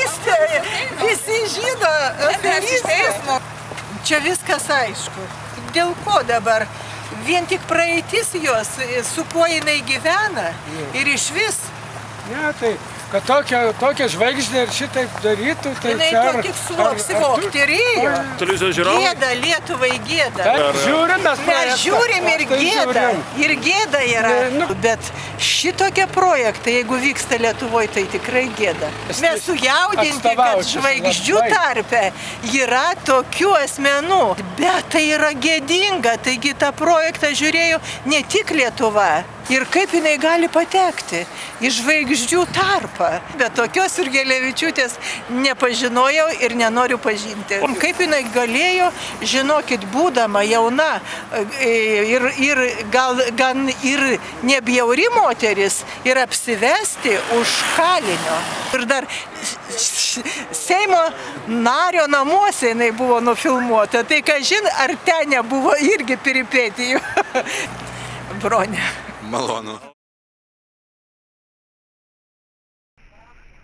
aferistė, visi žino, aferistė. Čia viskas aišku. Dėl ko dabar? Vien tik praeitis jos, su kuo jinai gyvena ir iš vis. Ne, tai, kad tokia žvaigždė ir šitaip darytų, tai jinai to tik suvokti rėjo. Televizijos žiūrovai? Gėda, Lietuvai gėda. Mes žiūrim ir gėda. Ir gėda yra. Bet šitokie projektai, jeigu vyksta Lietuvoje, tai tikrai gėda. Mes sujaudinti, kad žvaigždžių tarpe yra tokių asmenų. Bet tai yra gėdinga. Taigi tą projektą žiūrėjo ne tik Lietuva. Ir kaip jinai gali patekti į žvaigždžių tarpą. Bet tokios Jurgelevičiūtės nepažinojau ir nenoriu pažinti. Kaip jinai galėjo, žinokit, būdama jauna ir gal gan ir nebjauri moteris ir apsivesti už kalinio. Ir dar Seimo nario namuose jinai buvo nufilmuota. Tai kažin, ar ten nebuvo irgi peripetijų. Bronė. Malonu.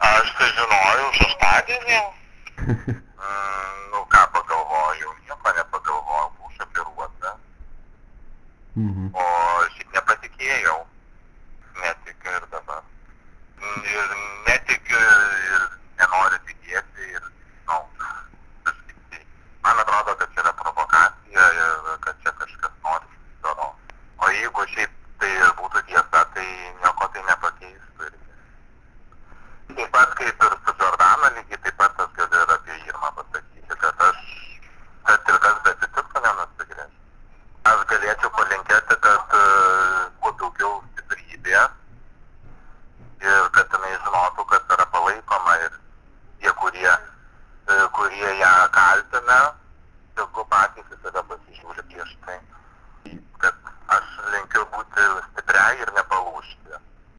Aš tai žinojau šeštadienį. Ką pagalvojau, nieko nepagalvojau, buvau šokiruota. O šiaip nepatikėjau. Netikiu ir dabar. Ir netikiu ir nenoriu tikėti. Ir, man atrodo, kad čia yra provokacija ir kad čia kažkas nori daro. O jeigu šiaip tai būtų tiesa, tai nieko tai nepakeistų. Taip pat kaip ir su Džordana, lygiai taip pat aš galiu ir apie Irmą pasakyti, kad ir kas beatsitiktų, nenusigręžti. Aš galėčiau palinkėti, kad kuo daugiau stiprybės ir kad jinai žinotų, kad yra palaikoma ir tie, kurie ją kaltina, tegu patys į save pasižiūri prieš tai, kad